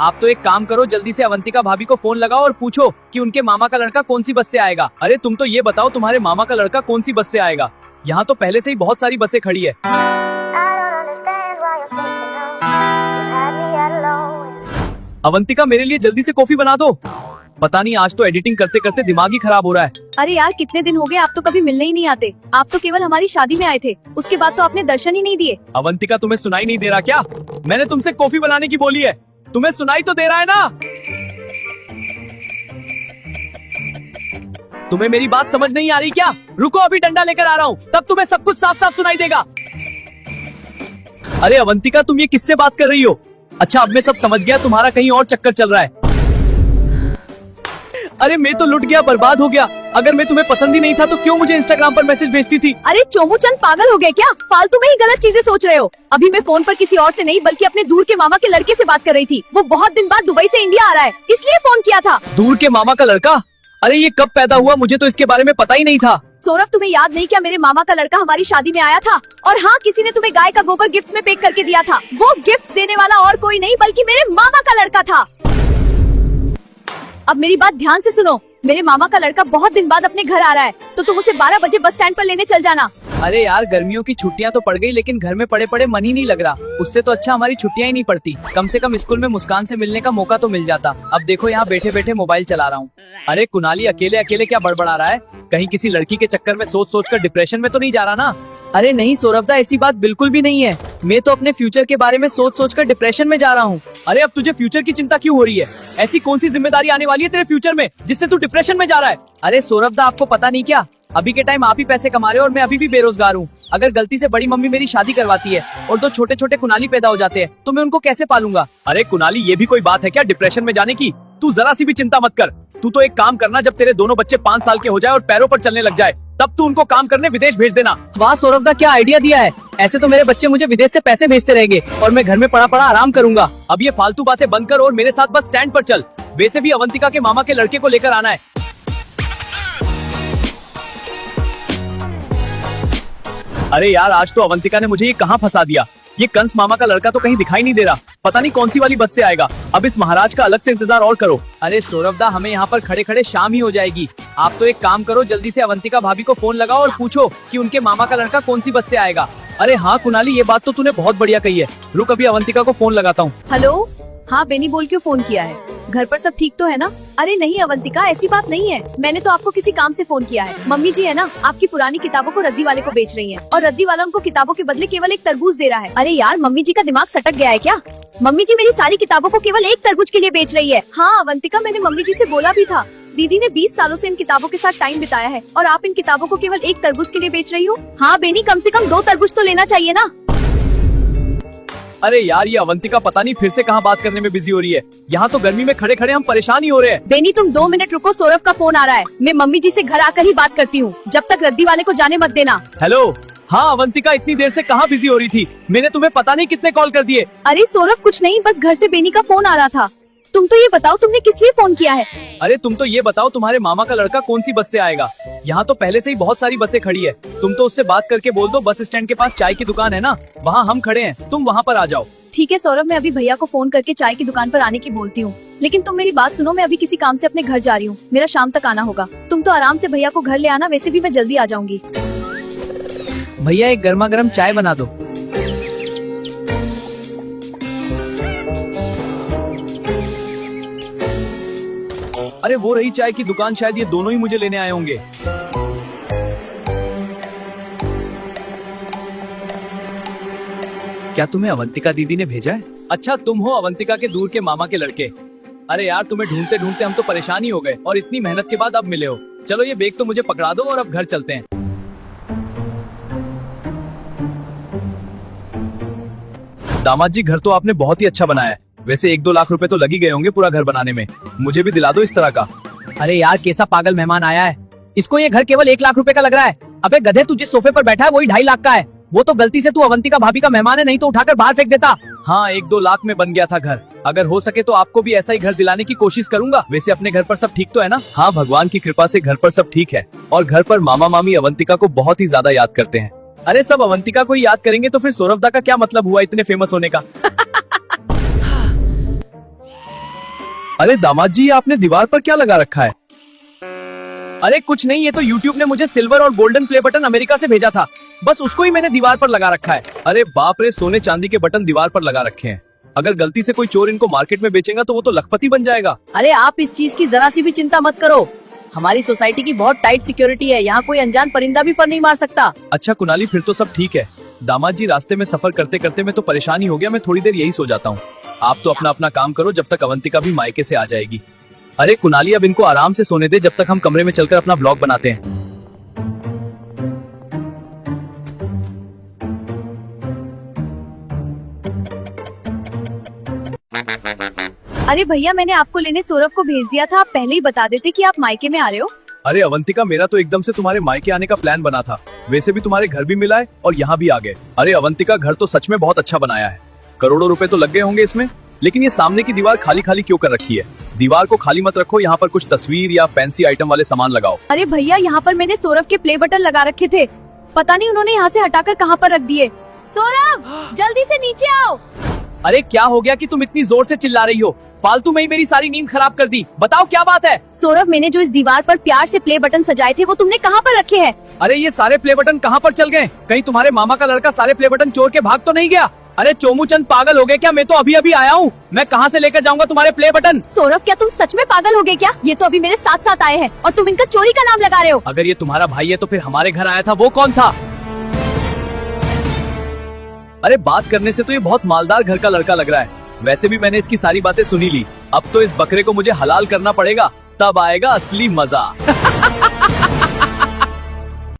आप तो एक काम करो, जल्दी से अवंतिका भाभी को फोन लगाओ और पूछो कि उनके मामा का लड़का कौन सी बस से आएगा। अरे तुम तो ये बताओ, तुम्हारे मामा का लड़का कौन सी बस से आएगा? यहाँ तो पहले से ही बहुत सारी बसें खड़ी है। अवंतिका, मेरे लिए जल्दी से कॉफी बना दो। पता नहीं आज तो एडिटिंग करते करते दिमाग ही खराब हो रहा है। अरे यार, कितने दिन हो गए, आप तो कभी मिलने ही नहीं आते। आप तो केवल हमारी शादी में आए थे, उसके बाद तो आपने दर्शन ही नहीं दिए। अवंतिका, तुम्हें सुनाई नहीं दे रहा क्या? मैंने तुमसे कॉफी बनाने की बोली है, तुम्हें सुनाई तो दे रहा है ना? तुम्हें मेरी बात समझ नहीं आ रही क्या? रुको, अभी डंडा लेकर आ रहा हूँ, तब तुम्हें सब कुछ साफ साफ सुनाई देगा। अरे अवंतिका, तुम ये किससे बात कर रही हो? अच्छा, अब मैं सब समझ गया, तुम्हारा कहीं और चक्कर चल रहा है। अरे मैं तो लुट गया, बर्बाद हो गया। अगर मैं तुम्हें पसंद ही नहीं था तो क्यों मुझे इंस्टाग्राम पर मैसेज भेजती थी? अरे चोमूचंद, पागल हो गए क्या? फालतू में ही गलत चीजें सोच रहे हो। अभी मैं फोन पर किसी और से नहीं बल्कि अपने दूर के मामा के लड़के से बात कर रही थी। वो बहुत दिन बाद दुबई से इंडिया आ रहा है, इसलिए फोन किया था। दूर के मामा का लड़का? अरे ये कब पैदा हुआ? मुझे तो इसके बारे में पता ही नहीं था। सौरभ, तुम्हें याद नहीं क्या मेरे मामा का लड़का हमारी शादी में आया था? और हाँ, किसी ने तुम्हें गाय का गोबर गिफ्ट में पैक करके दिया था। वो गिफ्ट देने वाला और कोई नहीं बल्कि मेरे मामा का लड़का था। अब मेरी बात ध्यान से सुनो, मेरे मामा का लड़का बहुत दिन बाद अपने घर आ रहा है, तो तुम उसे 12 बजे बस स्टैंड पर लेने चल जाना। अरे यार, गर्मियों की छुट्टियां तो पड़ गई, लेकिन घर में पड़े पड़े मन ही नहीं लग रहा। उससे तो अच्छा हमारी छुट्टियां ही नहीं पड़ती। कम से कम स्कूल में मुस्कान से मिलने का मौका तो मिल जाता। अब देखो, यहाँ बैठे बैठे मोबाइल चला रहा हूँ। अरे कुणाली, अकेले अकेले क्या बड़बड़ा रहा है? कहीं किसी लड़की के चक्कर में सोच सोच कर डिप्रेशन में तो नहीं जा रहा ना? अरे नहीं सौरभदा, ऐसी बात बिल्कुल भी नहीं है। मैं तो अपने फ्यूचर के बारे में सोच सोच कर डिप्रेशन में जा रहा हूँ। अरे अब तुझे फ्यूचर की चिंता क्यों हो रही है? ऐसी कौन सी जिम्मेदारी आने वाली है तेरे फ्यूचर में जिससे तू डिप्रेशन में जा रहा है? अरे सौरभदा, आपको पता नहीं क्या, अभी के टाइम आप ही पैसे कमा रहे हो और मैं अभी भी बेरोजगार हूँ। अगर गलती से बड़ी मम्मी मेरी शादी करवाती है और 2 छोटे छोटे कुणाली पैदा हो जाते हैं तो मैं उनको कैसे पालूंगा? अरे कुणाली, ये भी कोई बात है क्या डिप्रेशन में जाने की? तू जरा सी भी चिंता मत कर। तू तो एक काम करना, जब तेरे दोनों बच्चे 5 साल के हो जाए और पैरों पर चलने लग जाए, तब तू उनको काम करने विदेश भेज देना। वाह सौरभदा, क्या आइडिया दिया है। ऐसे तो मेरे बच्चे मुझे विदेश से पैसे भेजते रहेंगे और मैं घर में पड़ा पड़ा आराम करूंगा। अब ये फालतू बातें बंद कर और मेरे साथ बस स्टैंड पर चल। वैसे भी अवंतिका के मामा के लड़के को लेकर आना है। अरे यार, आज तो अवंतिका ने मुझे ये कहाँ फंसा दिया। ये कंस मामा का लड़का तो कहीं दिखाई नहीं दे रहा। पता नहीं कौन सी वाली बस से आएगा। अब इस महाराज का अलग से इंतजार और करो। अरे सौरभदा, हमें यहाँ पर खड़े खड़े शाम ही हो जाएगी। आप तो एक काम करो, जल्दी से अवंतिका भाभी को फोन लगाओ और पूछो कि उनके मामा का लड़का कौन सी बस से आएगा। अरे हाँ कुणाली, ये बात तो तूने बहुत बढ़िया कही है। रुक, अभी अवंतिका को फोन लगाता हूँ। हेलो, हाँ बेनी बोल क्यों फोन किया है? घर पर सब ठीक तो है ना? अरे नहीं अवंतिका, ऐसी बात नहीं है। मैंने तो आपको किसी काम से फोन किया है। मम्मी जी है ना, आपकी पुरानी किताबों को रद्दी वाले को बेच रही हैं और रद्दी वाला उनको किताबों के बदले केवल एक तरबूज दे रहा है। अरे यार, मम्मी जी का दिमाग सटक गया है क्या? मम्मी जी मेरी सारी किताबों को केवल एक तरबूज के लिए बेच रही है। हाँ अवंतिका, मैंने मम्मी जी से बोला भी था। दीदी ने 20 सालों से इन किताबों के साथ टाइम बिताया है और आप इन किताबों को केवल एक तरबूज के लिए बेच रही हो। हाँ बेनी, कम से कम 2 तरबूज तो लेना चाहिए ना। अरे यार, ये अवंतिका पता नहीं फिर से कहाँ बात करने में बिजी हो रही है। यहाँ तो गर्मी में खड़े खड़े हम परेशान ही हो रहे हैं। बेनी तुम 2 मिनट रुको, सौरभ का फोन आ रहा है। मैं मम्मी जी से घर आकर ही बात करती हूँ, जब तक रद्दी वाले को जाने मत देना। हेलो, हाँ अवंतिका, इतनी देर से कहाँ बिजी हो रही थी? मैंने तुम्हें पता नहीं कितने कॉल कर दिए। अरे सौरभ, कुछ नहीं, बस घर से बेनी का फोन आ रहा था। तुम तो ये बताओ, तुमने किस लिए फोन किया है? अरे तुम तो ये बताओ, तुम्हारे मामा का लड़का कौन सी बस से आएगा? यहाँ तो पहले से ही बहुत सारी बसें खड़ी है। तुम तो उससे बात करके बोल दो, बस स्टैंड के पास चाय की दुकान है ना, वहाँ हम खड़े हैं, तुम वहाँ पर आ जाओ। ठीक है सौरभ, मैं अभी भैया को फोन करके चाय की दुकान पर आने की बोलती हूँ। लेकिन तुम मेरी बात सुनो, मैं अभी किसी काम से अपने घर जा रही हूँ। मेरा शाम तक आना होगा। तुम तो आराम से भैया को घर ले आना, वैसे भी मैं जल्दी आ जाऊंगी। भैया, एक गर्मा गर्म चाय बना दो। अरे वो रही चाय की दुकान, शायद ये दोनों ही मुझे लेने आए होंगे। क्या तुम्हें अवंतिका दीदी ने भेजा है? अच्छा, तुम हो अवंतिका के दूर के मामा के लड़के। अरे यार, तुम्हें ढूंढते ढूंढते हम तो परेशान ही हो गए और इतनी मेहनत के बाद अब मिले हो। चलो ये बैग तो मुझे पकड़ा दो और अब घर चलते हैं। दामाद जी, घर तो आपने बहुत ही अच्छा बनाया है। वैसे 1-2 लाख रुपए तो लग ही गए होंगे पूरा घर बनाने में। मुझे भी दिला दो इस तरह का। अरे यार, कैसा पागल मेहमान आया है। इसको ये घर केवल 1 लाख रुपए का लग रहा है। अबे गधे, तू जिस सोफे पर बैठा है वही 2.5 लाख का है। वो तो गलती से तू अवंतिका भाभी का मेहमान है, नहीं तो उठाकर बाहर फेंक देता। हाँ, 1-2 लाख में बन गया था घर। अगर हो सके तो आपको भी ऐसा ही घर दिलाने की कोशिश करूंगा। वैसे अपने घर पर सब ठीक तो है ना? हाँ, भगवान की कृपा से घर पर सब ठीक है और घर पर मामा मामी अवंतिका को बहुत ही ज्यादा याद करते हैं। अरे सब अवंतिका को ही याद करेंगे तो फिर सौरभदा का क्या मतलब हुआ इतने फेमस होने का? अरे दामाद जी, आपने दीवार पर क्या लगा रखा है? अरे कुछ नहीं, ये तो YouTube ने मुझे सिल्वर और गोल्डन प्ले बटन अमेरिका से भेजा था, बस उसको ही मैंने दीवार पर लगा रखा है। अरे बाप रे, सोने चांदी के बटन दीवार पर लगा रखे हैं। अगर गलती से कोई चोर इनको मार्केट में बेचेगा तो वो तो लखपति बन जाएगा। अरे आप इस चीज की जरा सी भी चिंता मत करो, हमारी सोसाइटी की बहुत टाइट सिक्योरिटी है, यहाँ कोई अनजान परिंदा भी पर नहीं मार सकता। अच्छा कुणाली, फिर तो सब ठीक है। दामाद जी, रास्ते में सफर करते करते मैं तो परेशान ही हो गया, मैं थोड़ी देर यही सो जाता हूँ। आप तो अपना अपना काम करो, जब तक अवंतिका भी मायके से आ जाएगी। अरे कुणाली, अब इनको आराम से सोने दे, जब तक हम कमरे में चलकर अपना ब्लॉग बनाते हैं। अरे भैया, मैंने आपको लेने सौरभ को भेज दिया था, आप पहले ही बता देते कि आप मायके में आ रहे हो। अरे अवंतिका, मेरा तो एकदम से तुम्हारे मायके आने का प्लान बना था। वैसे भी तुम्हारे घर भी मिला है और यहाँ भी आ गए। अरे अवंतिका, घर तो सच में बहुत अच्छा बनाया है, करोड़ों रुपए तो लग गए होंगे इसमें। लेकिन ये सामने की दीवार खाली खाली क्यों कर रखी है? दीवार को खाली मत रखो, यहाँ पर कुछ तस्वीर या फैंसी आइटम वाले सामान लगाओ। अरे भैया, यहाँ पर मैंने सौरभ के प्ले बटन लगा रखे थे, पता नहीं उन्होंने यहाँ से हटाकर कहाँ पर रख दिए। सौरभ, जल्दी से नीचे आओ। अरे क्या हो गया कि तुम इतनी जोर से चिल्ला रही हो? फालतू में ही मेरी सारी नींद खराब कर दी। बताओ क्या बात है? सौरभ, मैंने जो इस दीवार पर प्यार से प्ले बटन सजाए थे वो तुमने कहाँ पर रखे हैं? अरे ये सारे प्ले बटन कहाँ पर चल गए? कहीं तुम्हारे मामा का लड़का सारे प्ले बटन चोर के भाग तो नहीं गया? अरे चोमू-चंद पागल हो गए क्या? मैं तो अभी अभी आया हूँ, मैं कहाँ से लेकर जाऊंगा तुम्हारे प्ले बटन? सौरभ, क्या तुम सच में पागल हो गए क्या? ये तो अभी मेरे साथ साथ आए हैं और तुम इनका चोरी का नाम लगा रहे हो। अगर ये तुम्हारा भाई है तो फिर हमारे घर आया था वो कौन था? अरे बात करने से तो ये बहुत मालदार घर का लड़का लग रहा है। वैसे भी मैंने इसकी सारी बातें सुनी ली। अब तो इस बकरे को मुझे हलाल करना पड़ेगा, तब आएगा असली मजा।